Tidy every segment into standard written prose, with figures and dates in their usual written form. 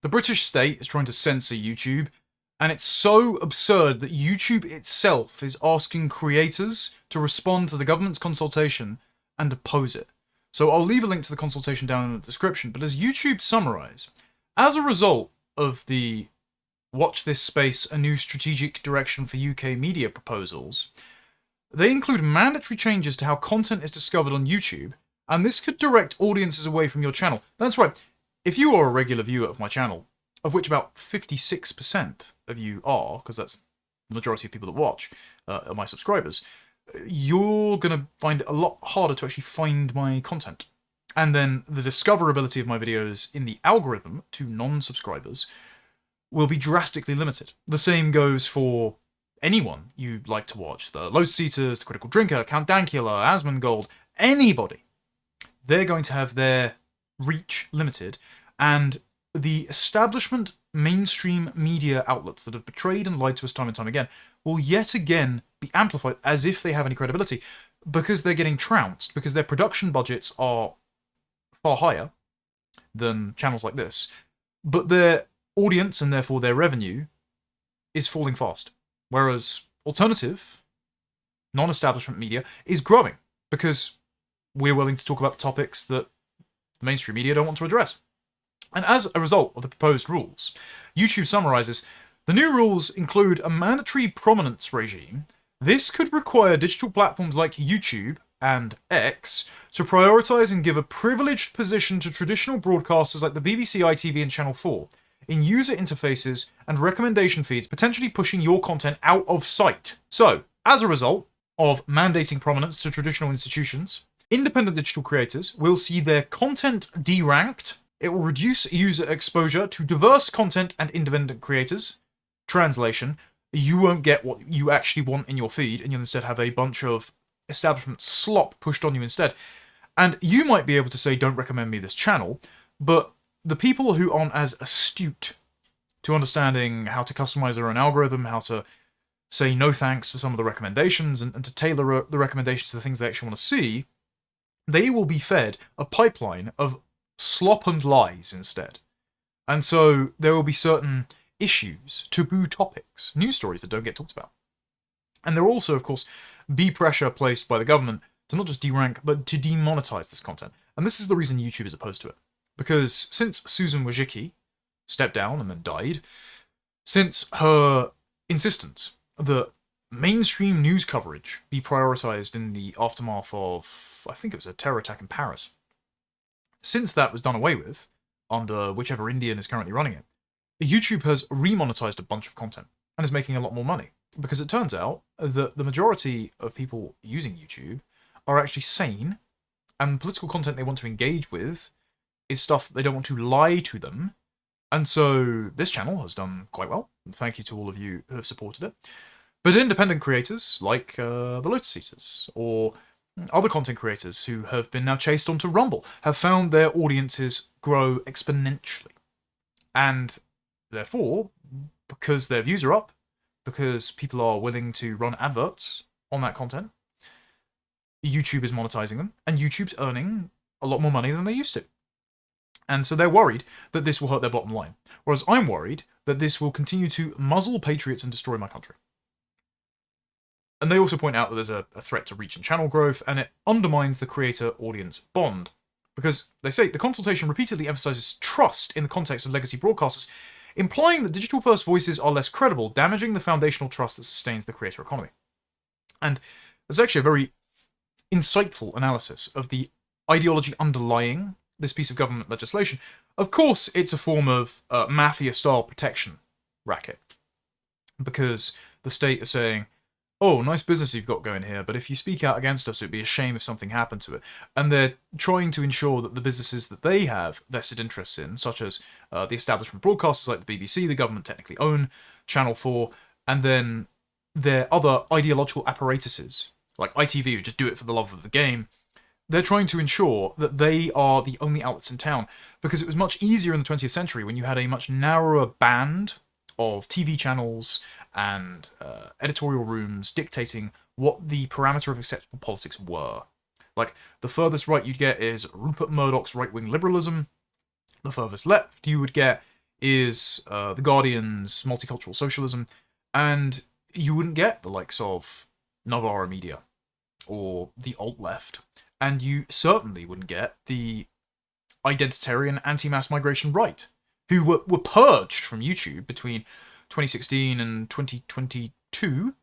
The British state is trying to censor YouTube, and it's so absurd that YouTube itself is asking creators to respond to the government's consultation and oppose it. So I'll leave a link to the consultation down in the description, but as YouTube summarise, as a result of the Watch This Space, a new strategic direction for UK media proposals, they include mandatory changes to how content is discovered on YouTube, and this could direct audiences away from your channel. That's right, if you are a regular viewer of my channel, of which about 56% of you are, because that's the majority of people that watch, are my subscribers, you're going to find it a lot harder to actually find my content. And then the discoverability of my videos in the algorithm to non-subscribers will be drastically limited. The same goes for anyone you like to watch. The Low Seaters, The Critical Drinker, Count Dankula, Asmongold, anybody. They're going to have their reach limited, and the establishment mainstream media outlets that have betrayed and lied to us time and time again will yet again be amplified as if they have any credibility, because they're getting trounced, because their production budgets are far higher than channels like this, but their audience and therefore their revenue is falling fast. Whereas alternative, non-establishment media is growing because we're willing to talk about the topics that the mainstream media don't want to address. And as a result of the proposed rules, YouTube summarises, the new rules include a mandatory prominence regime. This could require digital platforms like YouTube and X to prioritise and give a privileged position to traditional broadcasters like the BBC, ITV and Channel 4 in user interfaces and recommendation feeds, potentially pushing your content out of sight. So, as a result of mandating prominence to traditional institutions, independent digital creators will see their content deranked. It will reduce user exposure to diverse content and independent creators. Translation, you won't get what you actually want in your feed, and you'll instead have a bunch of establishment slop pushed on you instead. And you might be able to say, don't recommend me this channel, but the people who aren't as astute to understanding how to customize their own algorithm, how to say no thanks to some of the recommendations, and to tailor the recommendations to the things they actually want to see, they will be fed a pipeline of slop and lies instead. And so there will be certain issues, taboo topics, news stories that don't get talked about. And there will also, of course, be pressure placed by the government to not just derank, but to demonetize this content. And this is the reason YouTube is opposed to it. Because since Susan Wojcicki stepped down and then died, since her insistence that mainstream news coverage be prioritized in the aftermath of, I think it was a terror attack in Paris, since that was done away with, under whichever Indian is currently running it, YouTube has remonetized a bunch of content and is making a lot more money. Because it turns out that the majority of people using YouTube are actually sane, and political content they want to engage with is stuff that they don't want to lie to them. And so this channel has done quite well. Thank you to all of you who have supported it. But independent creators like the Lotus Eaters or other content creators who have been now chased onto Rumble have found their audiences grow exponentially. And therefore, because their views are up, because people are willing to run adverts on that content, YouTube is monetizing them, and YouTube's earning a lot more money than they used to. And so they're worried that this will hurt their bottom line. Whereas I'm worried that this will continue to muzzle patriots and destroy my country. And they also point out that there's a threat to reach and channel growth, and it undermines the creator-audience bond. Because they say the consultation repeatedly emphasizes trust in the context of legacy broadcasters, implying that digital-first voices are less credible, damaging the foundational trust that sustains the creator economy. And there's actually a very insightful analysis of the ideology underlying this piece of government legislation. Of course, it's a form of mafia-style protection racket. Because the state is saying, oh, nice business you've got going here, but if you speak out against us, it'd be a shame if something happened to it. And they're trying to ensure that the businesses that they have vested interests in, such as the establishment broadcasters like the BBC, the government technically own, Channel 4, and then their other ideological apparatuses, like ITV, who just do it for the love of the game, they're trying to ensure that they are the only outlets in town, because it was much easier in the 20th century when you had a much narrower band of TV channels and editorial rooms dictating what the parameter of acceptable politics were. Like, the furthest right you'd get is Rupert Murdoch's right-wing liberalism. The furthest left you would get is The Guardian's multicultural socialism, and you wouldn't get the likes of Novara Media or the alt-left, and you certainly wouldn't get the identitarian anti-mass migration right, who were purged from YouTube between 2016 and 2022,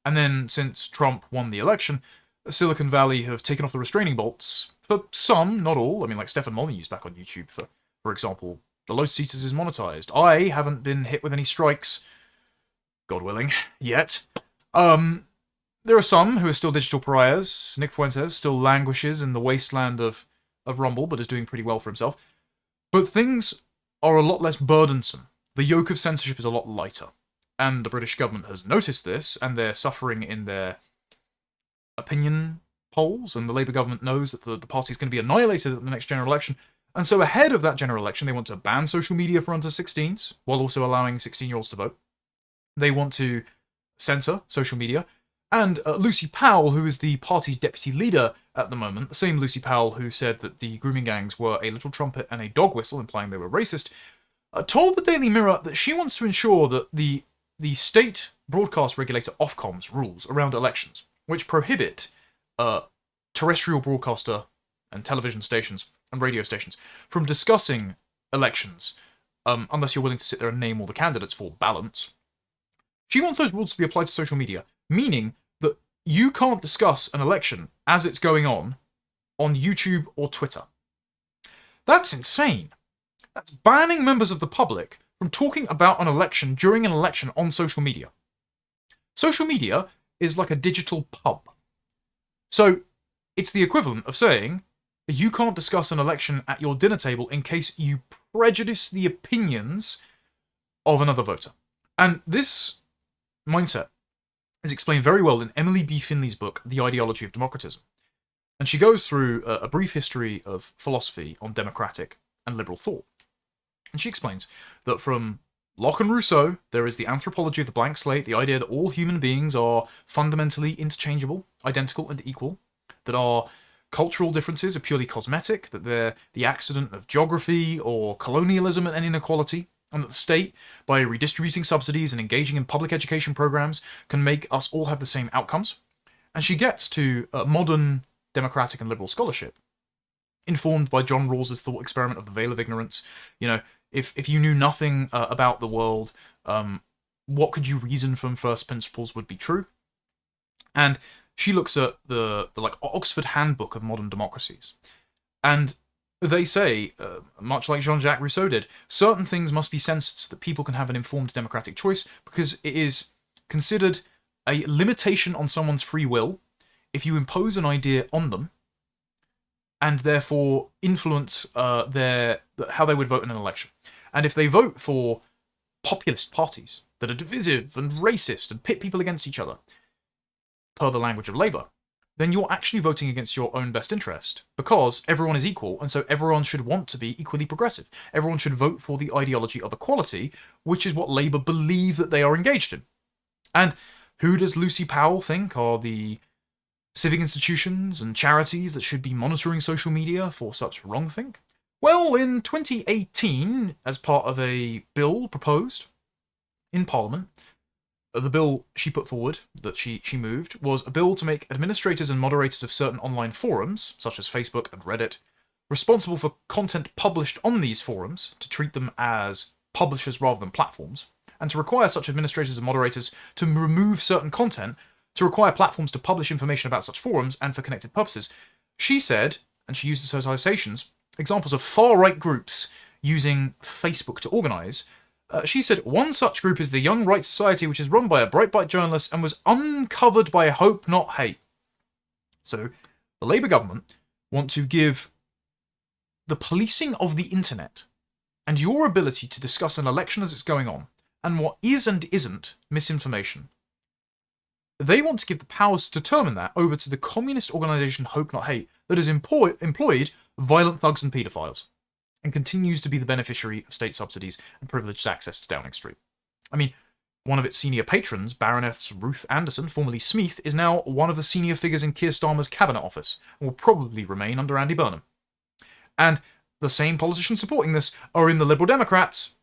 and then since Trump won the election, Silicon Valley have taken off the restraining bolts for some, not all. I mean, like Stefan Molyneux's back on YouTube, for example. The Lotus Eaters is monetized. I haven't been hit with any strikes, God willing, yet. There are some who are still digital pariahs. Nick Fuentes still languishes in the wasteland of Rumble, but is doing pretty well for himself. But things are a lot less burdensome. The yoke of censorship is a lot lighter. And the British government has noticed this, and they're suffering in their opinion polls, and the Labour government knows that the party is going to be annihilated at the next general election. And so ahead of that general election, they want to ban social media for under 16s, while also allowing 16-year-olds to vote. They want to censor social media. And Lucy Powell, who is the party's deputy leader at the moment, the same Lucy Powell who said that the grooming gangs were a little trumpet and a dog whistle, implying they were racist, told the Daily Mirror that she wants to ensure that the state broadcast regulator Ofcom's rules around elections, which prohibit terrestrial broadcaster and television stations and radio stations from discussing elections unless you're willing to sit there and name all the candidates for balance. She wants those rules to be applied to social media, meaning that you can't discuss an election as it's going on YouTube or Twitter. That's insane. That's banning members of the public from talking about an election during an election on social media. Social media is like a digital pub. So it's the equivalent of saying you can't discuss an election at your dinner table in case you prejudice the opinions of another voter. And this mindset is explained very well in Emily B. Finley's book, The Ideology of Democratism. And she goes through a brief history of philosophy on democratic and liberal thought. And she explains that from Locke and Rousseau, there is the anthropology of the blank slate, the idea that all human beings are fundamentally interchangeable, identical and equal, that our cultural differences are purely cosmetic, that they're the accident of geography or colonialism and inequality, and that the state, by redistributing subsidies and engaging in public education programs, can make us all have the same outcomes. And she gets to modern democratic and liberal scholarship, informed by John Rawls's thought experiment of the veil of ignorance. You know, if you knew nothing about the world, what could you reason from first principles would be true? And she looks at the like Oxford Handbook of Modern Democracies, and they say, much like Jean-Jacques Rousseau did, certain things must be censored so that people can have an informed democratic choice, because it is considered a limitation on someone's free will if you impose an idea on them and therefore influence how they would vote in an election. And if they vote for populist parties that are divisive and racist and pit people against each other, per the language of Labour, then you're actually voting against your own best interest, because everyone is equal, and so everyone should want to be equally progressive. Everyone should vote for the ideology of equality, which is what Labour believe that they are engaged in. And who does Lucy Powell think are the civic institutions and charities that should be monitoring social media for such wrongthink? Well, in 2018, as part of a bill proposed in Parliament, the bill she put forward, that she moved, was a bill to make administrators and moderators of certain online forums, such as Facebook and Reddit, responsible for content published on these forums, to treat them as publishers rather than platforms, and to require such administrators and moderators to remove certain content, to require platforms to publish information about such forums and for connected purposes. She said, and she used the citations, examples of far-right groups using Facebook to organise. She said, one such group is the Young Right Society, which is run by a Breitbart journalist and was uncovered by Hope Not Hate. So, the Labour government want to give the policing of the internet and your ability to discuss an election as it's going on, and what is and isn't misinformation. They want to give the powers to determine that over to the communist organisation Hope Not Hate that has employed violent thugs and paedophiles, and continues to be the beneficiary of state subsidies and privileged access to Downing Street. I mean, one of its senior patrons, Baroness Ruth Anderson, formerly Smeeth, is now one of the senior figures in Keir Starmer's cabinet office, and will probably remain under Andy Burnham. And the same politicians supporting this are in the Liberal Democrats,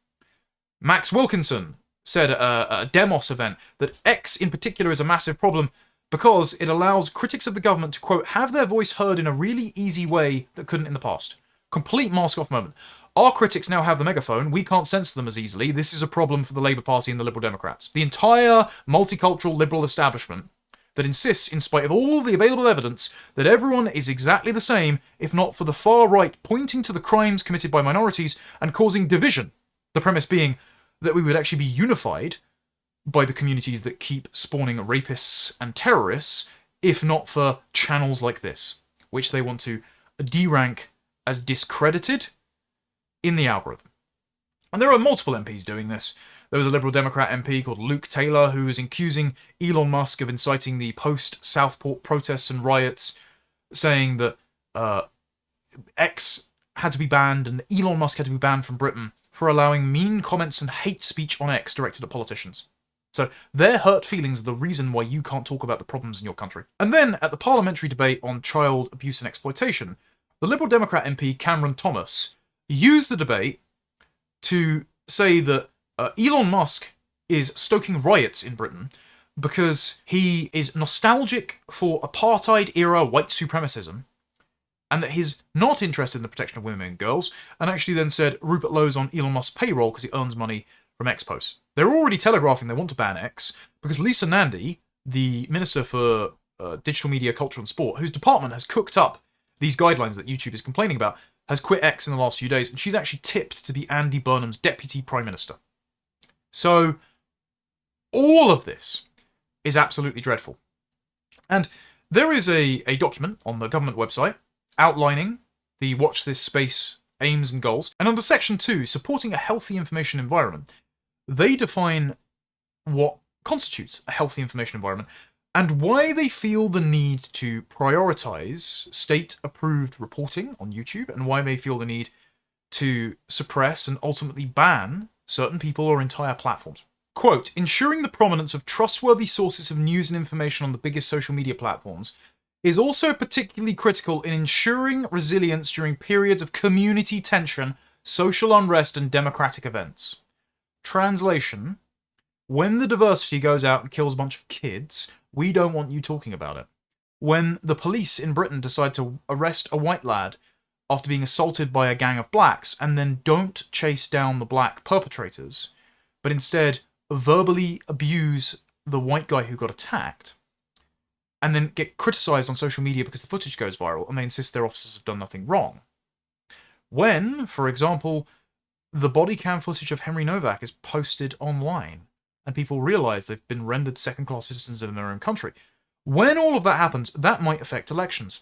Max Wilkinson said at a Demos event that X in particular is a massive problem because it allows critics of the government to, quote, have their voice heard in a really easy way that couldn't in the past. Complete mask-off moment. Our critics now have the megaphone. We can't censor them as easily. This is a problem for the Labour Party and the Liberal Democrats. The entire multicultural liberal establishment that insists, in spite of all the available evidence, that everyone is exactly the same, if not for the far right pointing to the crimes committed by minorities and causing division. The premise being that we would actually be unified by the communities that keep spawning rapists and terrorists, if not for channels like this, which they want to derank as discredited in the algorithm. And there are multiple MPs doing this. There was a Liberal Democrat MP called Luke Taylor who was accusing Elon Musk of inciting the post-Southport protests and riots, saying that X had to be banned and Elon Musk had to be banned from Britain for allowing mean comments and hate speech on X directed at politicians. So their hurt feelings are the reason why you can't talk about the problems in your country. And then at the parliamentary debate on child abuse and exploitation, the Liberal Democrat MP Cameron Thomas used the debate to say that Elon Musk is stoking riots in Britain because he is nostalgic for apartheid-era white supremacism and that he's not interested in the protection of women and girls, and actually then said Rupert Lowe's on Elon Musk's payroll because he earns money from X posts. They're already telegraphing they want to ban X because Lisa Nandy, the Minister for Digital Media, Culture and Sport, whose department has cooked up these guidelines that YouTube is complaining about, has quit X in the last few days, and she's actually tipped to be Andy Burnham's Deputy Prime Minister. So, all of this is absolutely dreadful. And there is a document on the government website outlining the Watch This Space aims and goals, and under Section 2, supporting a healthy information environment, they define what constitutes a healthy information environment and why they feel the need to prioritise state-approved reporting on YouTube and why they feel the need to suppress and ultimately ban certain people or entire platforms. Quote, ensuring the prominence of trustworthy sources of news and information on the biggest social media platforms is also particularly critical in ensuring resilience during periods of community tension, social unrest, and democratic events. Translation, when the diversity goes out and kills a bunch of kids, we don't want you talking about it. When the police in Britain decide to arrest a white lad after being assaulted by a gang of blacks and then don't chase down the black perpetrators, but instead verbally abuse the white guy who got attacked, and then get criticised on social media because the footage goes viral and they insist their officers have done nothing wrong. When, for example, the body cam footage of Henry Novak is posted online and people realise they've been rendered second-class citizens in their own country. When all of that happens, that might affect elections.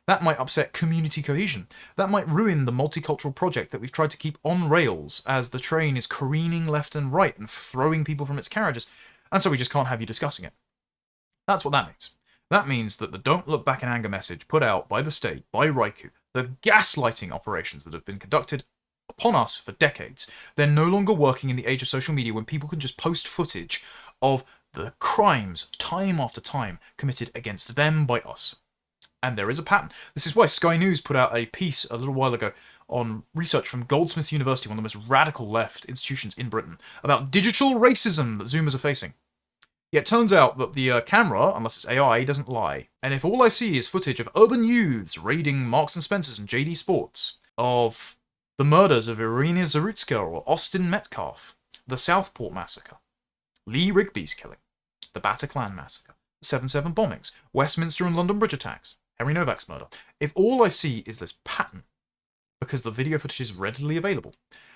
That might upset community cohesion. That might ruin the multicultural project that we've tried to keep on rails as the train is careening left and right and throwing people from its carriages, and so we just can't have you discussing it. That's what that means. That means that the Don't Look Back in Anger message put out by the state, by Raiku, the gaslighting operations that have been conducted upon us for decades, they're no longer working in the age of social media when people can just post footage of the crimes, time after time, committed against them by us. And there is a pattern. This is why Sky News put out a piece a little while ago on research from Goldsmiths University, one of the most radical left institutions in Britain, about digital racism that Zoomers are facing. Yet it turns out that the camera, unless it's AI, doesn't lie. And if all I see is footage of urban youths raiding Marks and Spencer's and JD Sports, of the murders of Irina Zarutska or Austin Metcalf, the Southport massacre, Lee Rigby's killing, the Bataclan massacre, the 7/7 bombings, Westminster and London Bridge attacks, Henry Novak's murder, if all I see is this pattern, because the video footage is readily available,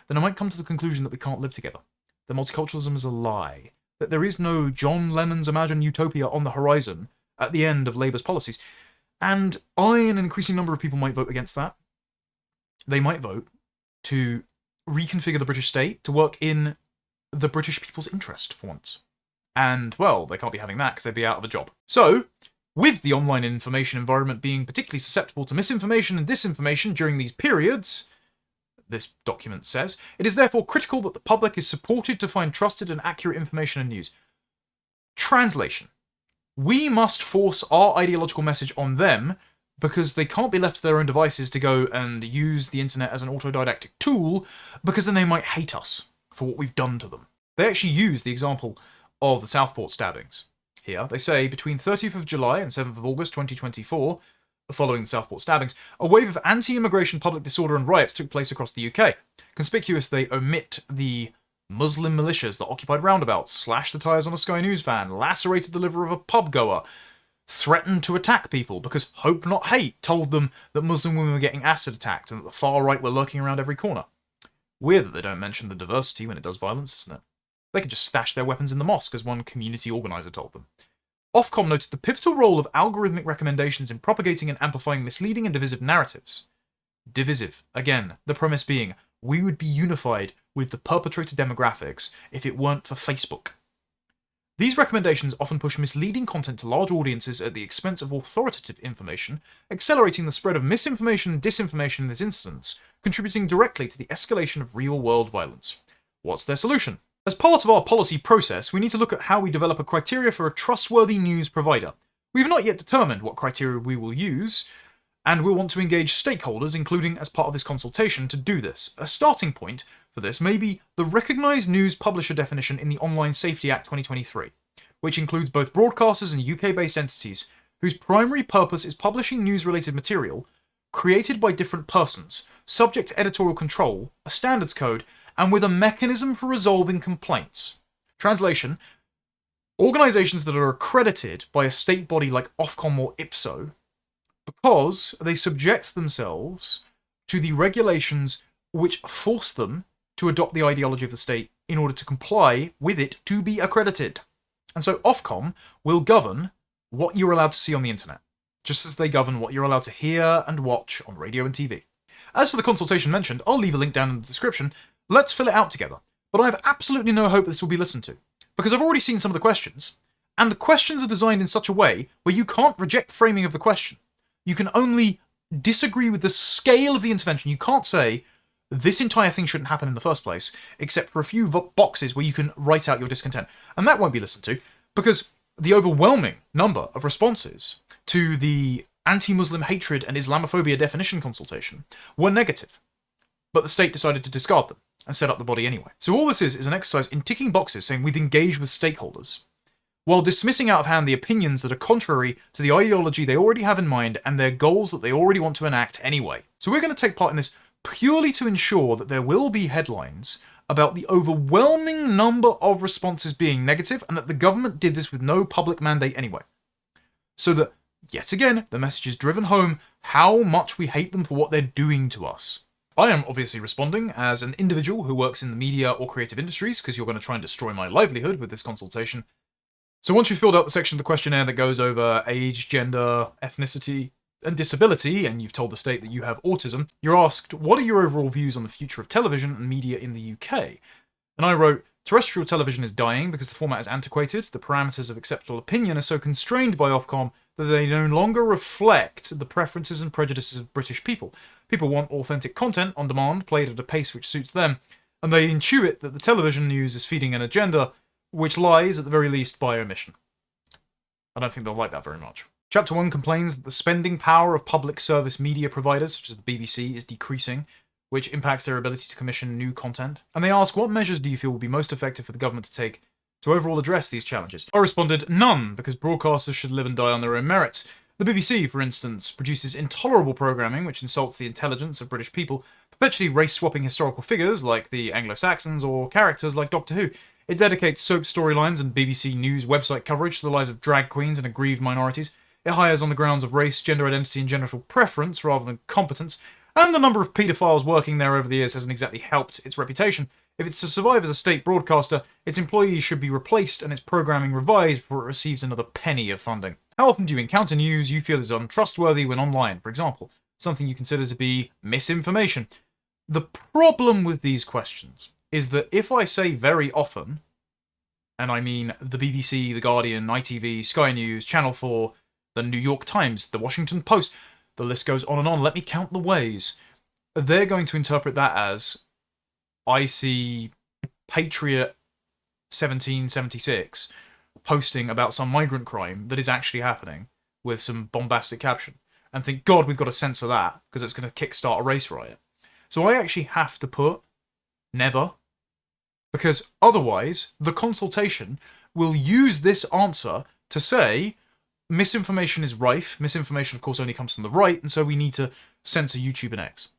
then I might come to the conclusion that we can't live together, that multiculturalism is a lie, that there is no John Lennon's imagined utopia on the horizon at the end of Labour's policies, and I and an increasing number of people might vote against that. They might vote to reconfigure the British state to work in the British people's interest for once. And, well, they can't be having that because they'd be out of a job. So, with the online information environment being particularly susceptible to misinformation and disinformation during these periods, this document says, it is therefore critical that the public is supported to find trusted and accurate information and news. Translation. We must force our ideological message on them because they can't be left to their own devices to go and use the internet as an autodidactic tool, because then they might hate us for what we've done to them. They actually use the example of the Southport stabbings. Here, they say, between 30th of July and 7th of August 2024, following the Southport stabbings, a wave of anti-immigration public disorder and riots took place across the UK. Conspicuous, they omit the Muslim militias that occupied roundabouts, slashed the tyres on a Sky News van, lacerated the liver of a pub goer, threatened to attack people because Hope Not Hate told them that Muslim women were getting acid attacked and that the far right were lurking around every corner. Weird that they don't mention the diversity when it does violence, isn't it? They could just stash their weapons in the mosque, as one community organiser told them. Ofcom noted the pivotal role of algorithmic recommendations in propagating and amplifying misleading and divisive narratives. Divisive, again, the premise being, we would be unified with the perpetrator demographics if it weren't for Facebook. These recommendations often push misleading content to large audiences at the expense of authoritative information, accelerating the spread of misinformation and disinformation in this instance, contributing directly to the escalation of real-world violence. What's their solution? As part of our policy process, we need to look at how we develop a criteria for a trustworthy news provider. We have not yet determined what criteria we will use, and we'll want to engage stakeholders, including as part of this consultation, to do this. A starting point for this may be the Recognised News Publisher definition in the Online Safety Act 2023, which includes both broadcasters and UK-based entities whose primary purpose is publishing news-related material created by different persons, subject to editorial control, a standards code, and with a mechanism for resolving complaints. Translation: organisations that are accredited by a state body like Ofcom or IPSO because they subject themselves to the regulations which force them to adopt the ideology of the state in order to comply with it to be accredited. And so Ofcom will govern what you're allowed to see on the internet, just as they govern what you're allowed to hear and watch on radio and TV. As for the consultation mentioned, I'll leave a link down in the description. Let's fill it out together. But I have absolutely no hope this will be listened to, because I've already seen some of the questions, and the questions are designed in such a way where you can't reject the framing of the question. You can only disagree with the scale of the intervention. You can't say, this entire thing shouldn't happen in the first place, except for a few boxes where you can write out your discontent. And that won't be listened to, because the overwhelming number of responses to the anti-Muslim hatred and Islamophobia definition consultation were negative. But the state decided to discard them and set up the body anyway. So all this is an exercise in ticking boxes saying we've engaged with stakeholders, while dismissing out of hand the opinions that are contrary to the ideology they already have in mind and their goals that they already want to enact anyway. So we're going to take part in this purely to ensure that there will be headlines about the overwhelming number of responses being negative and that the government did this with no public mandate anyway. So that, yet again, the message is driven home how much we hate them for what they're doing to us. I am obviously responding as an individual who works in the media or creative industries, because you're going to try and destroy my livelihood with this consultation. So once you've filled out the section of the questionnaire that goes over age, gender, ethnicity, and disability, and you've told the state that you have autism, you're asked, what are your overall views on the future of television and media in the UK? And I wrote, terrestrial television is dying because the format is antiquated, the parameters of acceptable opinion are so constrained by Ofcom that they no longer reflect the preferences and prejudices of British people. People want authentic content on demand, played at a pace which suits them, and they intuit that the television news is feeding an agenda which lies, at the very least, by omission. I don't think they'll like that very much. Chapter 1 complains that the spending power of public service media providers, such as the BBC, is decreasing, which impacts their ability to commission new content. And they ask, what measures do you feel will be most effective for the government to take to overall address these challenges? I responded, none, because broadcasters should live and die on their own merits. The BBC, for instance, produces intolerable programming which insults the intelligence of British people, perpetually race-swapping historical figures like the Anglo-Saxons or characters like Doctor Who. It dedicates soap storylines and BBC News website coverage to the lives of drag queens and aggrieved minorities. It hires on the grounds of race, gender identity and genital preference rather than competence, and the number of paedophiles working there over the years hasn't exactly helped its reputation. If it's to survive as a state broadcaster, its employees should be replaced and its programming revised before it receives another penny of funding. How often do you encounter news you feel is untrustworthy when online, for example? Something you consider to be misinformation. The problem with these questions is that if I say very often, and I mean the BBC, The Guardian, ITV, Sky News, Channel 4, the New York Times, the Washington Post, the list goes on and on, let me count the ways, they're going to interpret that as, I see Patriot 1776 posting about some migrant crime that is actually happening with some bombastic caption, and think, God, we've got to censor that because it's going to kickstart a race riot. So I actually have to put never Because otherwise, the consultation will use this answer to say misinformation is rife. Misinformation, of course, only comes from the right, and so we need to censor YouTube and X.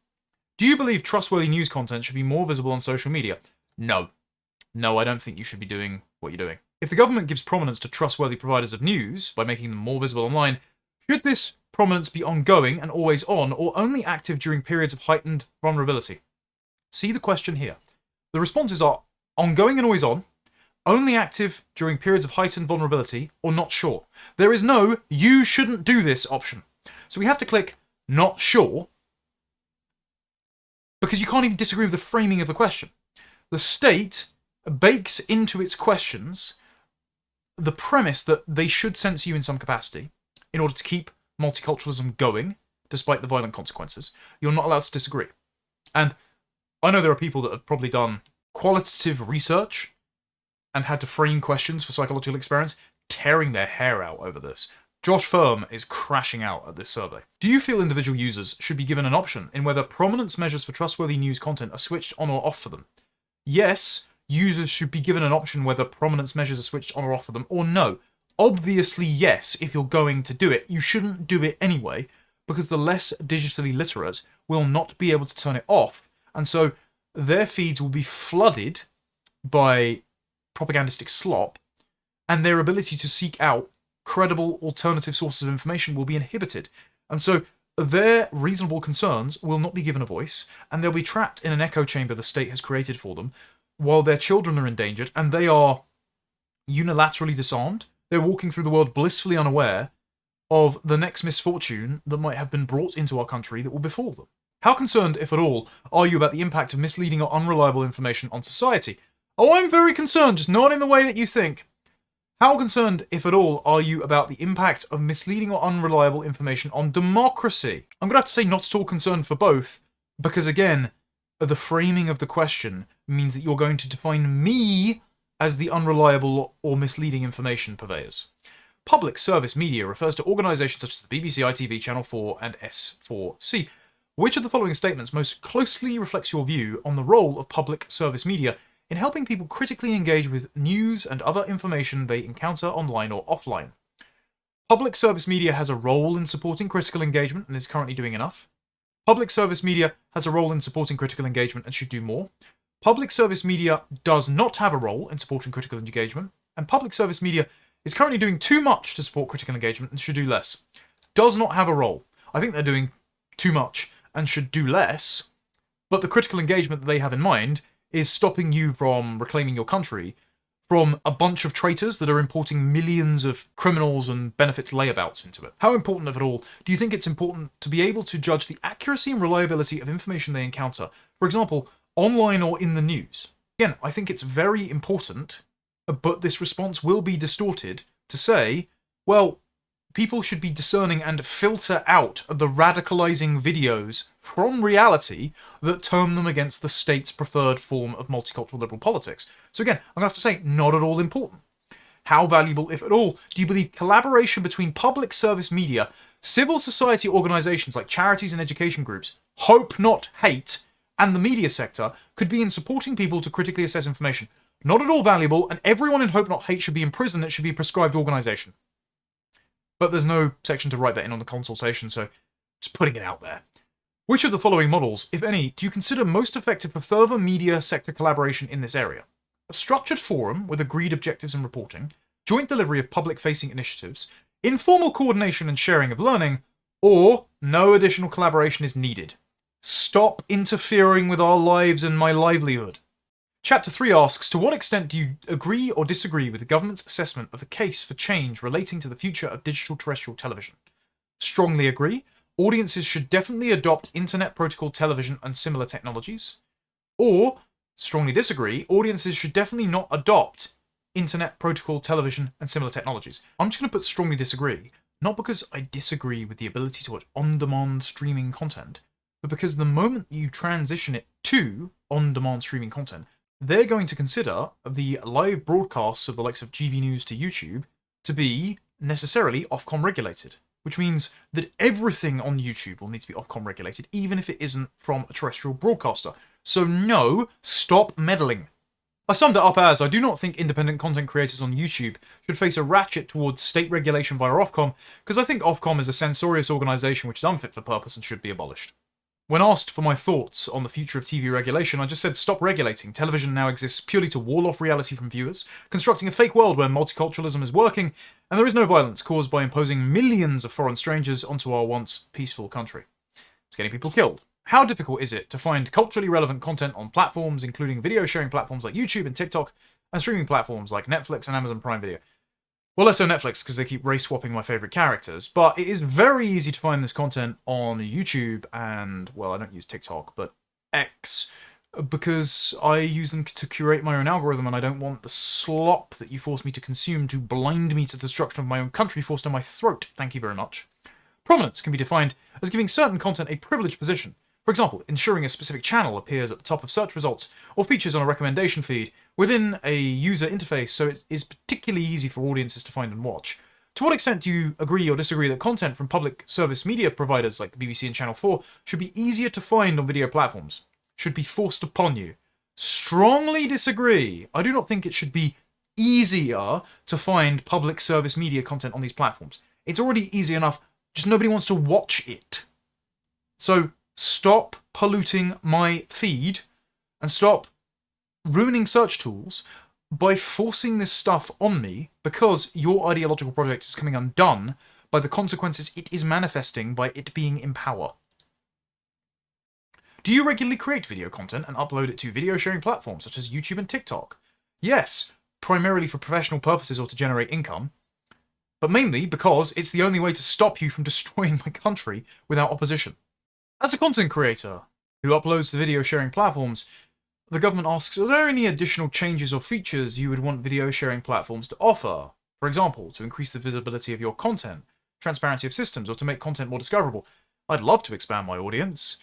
Do you believe trustworthy news content should be more visible on social media? No. No, I don't think you should be doing what you're doing. If the government gives prominence to trustworthy providers of news by making them more visible online, should this prominence be ongoing and always on, or only active during periods of heightened vulnerability? See the question here. The responses are ongoing and always on, only active during periods of heightened vulnerability, or not sure. There is no you shouldn't do this option. So we have to click not sure, because you can't even disagree with the framing of the question. The state bakes into its questions the premise that they should censor you in some capacity in order to keep multiculturalism going, despite the violent consequences. You're not allowed to disagree. And I know there are people that have probably done qualitative research and had to frame questions for psychological experiments, tearing their hair out over this. Josh Firm is crashing out at this survey. Do you feel individual users should be given an option in whether prominence measures for trustworthy news content are switched on or off for them? Yes, users should be given an option whether prominence measures are switched on or off for them, or no. Obviously, yes, if you're going to do it. You shouldn't do it anyway, because the less digitally literate will not be able to turn it off, and so their feeds will be flooded by propagandistic slop, and their ability to seek out credible alternative sources of information will be inhibited. And so their reasonable concerns will not be given a voice, and they'll be trapped in an echo chamber the state has created for them, while their children are endangered, and they are unilaterally disarmed. They're walking through the world blissfully unaware of the next misfortune that might have been brought into our country that will befall them. How concerned, if at all, are you about the impact of misleading or unreliable information on society? Oh, I'm very concerned, just not in the way that you think. How concerned, if at all, are you about the impact of misleading or unreliable information on democracy? I'm going to have to say not at all concerned for both, because again, the framing of the question means that you're going to define me as the unreliable or misleading information purveyors. Public service media refers to organisations such as the BBC, ITV, Channel 4 and S4C. Which of the following statements most closely reflects your view on the role of public service media in helping people critically engage with news and other information they encounter online or offline? Public service media has a role in supporting critical engagement and is currently doing enough. Public service media has a role in supporting critical engagement and should do more. Public service media does not have a role in supporting critical engagement, and public service media is currently doing too much to support critical engagement and should do less. Does not have a role. I think they're doing too much and should do less, but the critical engagement that they have in mind is stopping you from reclaiming your country from a bunch of traitors that are importing millions of criminals and benefits layabouts into it. How important, if at all, do you think it's important to be able to judge the accuracy and reliability of information they encounter, for example, online or in the news? Again, I think it's very important, but this response will be distorted to say, well, people should be discerning and filter out the radicalizing videos from reality that turn them against the state's preferred form of multicultural liberal politics. So again, I'm going to have to say, not at all important. How valuable, if at all, do you believe collaboration between public service media, civil society organizations like charities and education groups, Hope Not Hate, and the media sector could be in supporting people to critically assess information? Not at all valuable, and everyone in Hope Not Hate should be in prison. It should be a prescribed organization. But there's no section to write that in on the consultation, so just putting it out there. Which of the following models, if any, do you consider most effective for further media sector collaboration in this area? A structured forum with agreed objectives and reporting, joint delivery of public-facing initiatives, informal coordination and sharing of learning, or no additional collaboration is needed. Stop interfering with our lives and my livelihood. Chapter 3 asks, to what extent do you agree or disagree with the government's assessment of the case for change relating to the future of digital terrestrial television? Strongly agree. Audiences should definitely adopt internet protocol television and similar technologies. Or, strongly disagree, audiences should definitely not adopt internet protocol television and similar technologies. I'm just going to put strongly disagree, not because I disagree with the ability to watch on-demand streaming content, but because the moment you transition it to on-demand streaming content, they're going to consider the live broadcasts of the likes of GB News to YouTube to be necessarily Ofcom regulated, which means that everything on YouTube will need to be Ofcom regulated, even if it isn't from a terrestrial broadcaster. So no, stop meddling. I summed it up as, I do not think independent content creators on YouTube should face a ratchet towards state regulation via Ofcom, because I think Ofcom is a censorious organisation which is unfit for purpose and should be abolished. When asked for my thoughts on the future of TV regulation, I just said stop regulating. Television now exists purely to wall off reality from viewers, constructing a fake world where multiculturalism is working, and there is no violence caused by imposing millions of foreign strangers onto our once peaceful country. It's getting people killed. How difficult is it to find culturally relevant content on platforms, including video sharing platforms like YouTube and TikTok, and streaming platforms like Netflix and Amazon Prime Video? Well, less so Netflix, because they keep race-swapping my favourite characters, but it is very easy to find this content on YouTube and, well, I don't use TikTok, but X, because I use them to curate my own algorithm, and I don't want the slop that you force me to consume to blind me to the destruction of my own country forced down my throat. Thank you very much. Prominence can be defined as giving certain content a privileged position. For example, ensuring a specific channel appears at the top of search results, or features on a recommendation feed within a user interface so it is particularly easy for audiences to find and watch. To what extent do you agree or disagree that content from public service media providers like the BBC and Channel 4 should be easier to find on video platforms? Should be forced upon you? Strongly disagree. I do not think it should be easier to find public service media content on these platforms. It's already easy enough, just nobody wants to watch it. So stop polluting my feed and stop ruining search tools by forcing this stuff on me because your ideological project is coming undone by the consequences it is manifesting by it being in power. Do you regularly create video content and upload it to video sharing platforms such as YouTube and TikTok? Yes, primarily for professional purposes or to generate income, but mainly because it's the only way to stop you from destroying my country without opposition. As a content creator who uploads to video sharing platforms, the government asks, are there any additional changes or features you would want video sharing platforms to offer? For example, to increase the visibility of your content, transparency of systems, or to make content more discoverable? I'd love to expand my audience.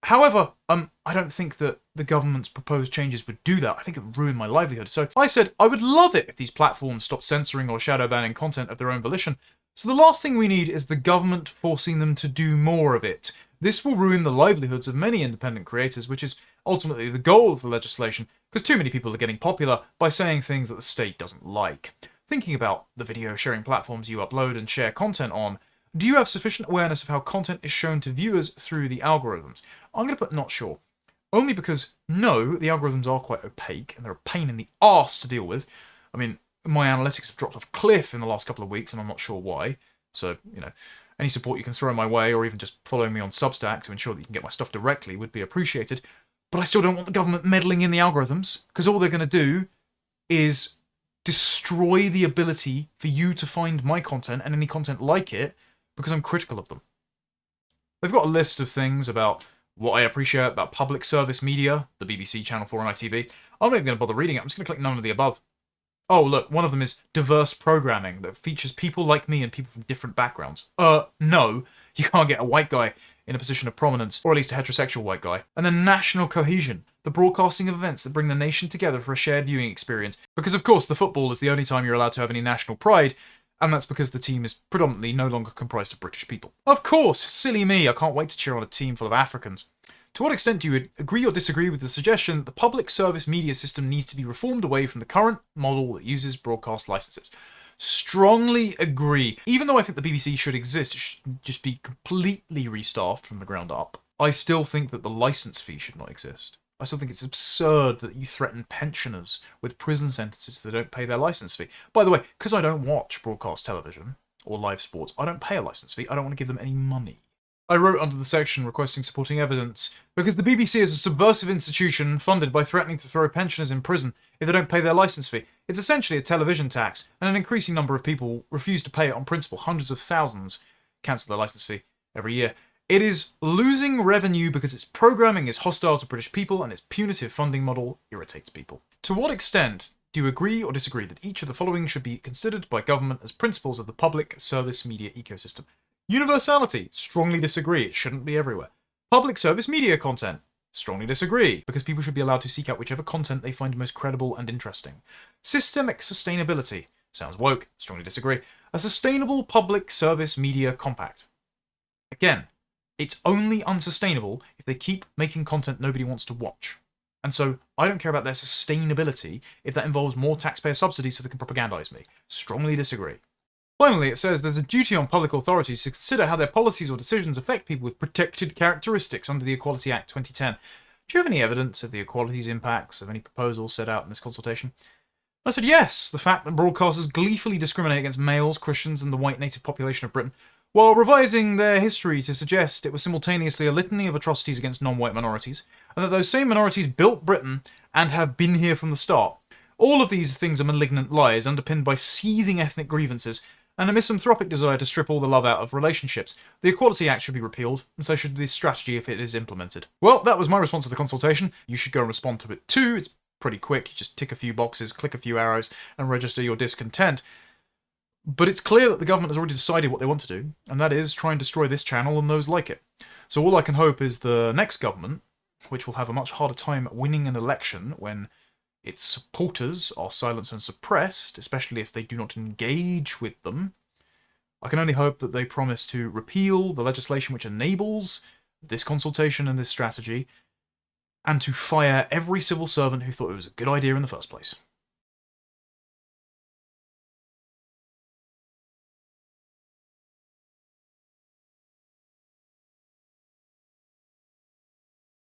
However, I don't think that the government's proposed changes would do that. I think it would ruin my livelihood. So I said I would love it if these platforms stopped censoring or shadow banning content of their own volition. So the last thing we need is the government forcing them to do more of it. This will ruin the livelihoods of many independent creators, which is ultimately the goal of the legislation, because too many people are getting popular by saying things that the state doesn't like. Thinking about the video sharing platforms you upload and share content on, do you have sufficient awareness of how content is shown to viewers through the algorithms? I'm going to put not sure. Only because, no, the algorithms are quite opaque and they're a pain in the arse to deal with. I mean, my analytics have dropped off a cliff in the last couple of weeks and I'm not sure why. So, you know, any support you can throw my way or even just following me on Substack to ensure that you can get my stuff directly would be appreciated. But I still don't want the government meddling in the algorithms, because all they're going to do is destroy the ability for you to find my content and any content like it because I'm critical of them. They've got a list of things about what I appreciate about public service media, the BBC, Channel 4 and ITV. I'm not even going to bother reading it. I'm just going to click none of the above. Oh, look, one of them is diverse programming that features people like me and people from different backgrounds. No, you can't get a white guy in a position of prominence, or at least a heterosexual white guy. And then national cohesion, the broadcasting of events that bring the nation together for a shared viewing experience. Because of course, the football is the only time you're allowed to have any national pride, and that's because the team is predominantly no longer comprised of British people. Of course, silly me, I can't wait to cheer on a team full of Africans. To what extent do you agree or disagree with the suggestion that the public service media system needs to be reformed away from the current model that uses broadcast licenses? Strongly agree. Even though I think the BBC should exist, it should just be completely restaffed from the ground up. I still think that the licence fee should not exist. I still think it's absurd that you threaten pensioners with prison sentences if they don't pay their licence fee. By the way, because I don't watch broadcast television or live sports, I don't pay a licence fee. I don't want to give them any money. I wrote under the section requesting supporting evidence because the BBC is a subversive institution funded by threatening to throw pensioners in prison if they don't pay their licence fee. It's essentially a television tax, and an increasing number of people refuse to pay it on principle. Hundreds of thousands cancel their licence fee every year. It is losing revenue because its programming is hostile to British people and its punitive funding model irritates people. To what extent do you agree or disagree that each of the following should be considered by government as principles of the public service media ecosystem? Universality, strongly disagree, it shouldn't be everywhere. Public service media content, strongly disagree, because people should be allowed to seek out whichever content they find most credible and interesting. Systemic sustainability, sounds woke, strongly disagree. A sustainable public service media compact. Again, it's only unsustainable if they keep making content nobody wants to watch. And so I don't care about their sustainability if that involves more taxpayer subsidies so they can propagandise me. Strongly disagree. Finally, it says there's a duty on public authorities to consider how their policies or decisions affect people with protected characteristics under the Equality Act 2010. Do you have any evidence of the equalities impacts of any proposals set out in this consultation? I said yes, the fact that broadcasters gleefully discriminate against males, Christians, and the white native population of Britain, while revising their history to suggest it was simultaneously a litany of atrocities against non-white minorities, and that those same minorities built Britain and have been here from the start. All of these things are malignant lies, underpinned by seething ethnic grievances, and a misanthropic desire to strip all the love out of relationships. The Equality Act should be repealed, and so should this strategy if it is implemented. Well, that was my response to the consultation. You should go and respond to it too. It's pretty quick. You just tick a few boxes, click a few arrows, and register your discontent. But it's clear that the government has already decided what they want to do, and that is try and destroy this channel and those like it. So all I can hope is the next government, which will have a much harder time winning an election when its supporters are silenced and suppressed, especially if they do not engage with them. I can only hope that they promise to repeal the legislation which enables this consultation and this strategy, and to fire every civil servant who thought it was a good idea in the first place.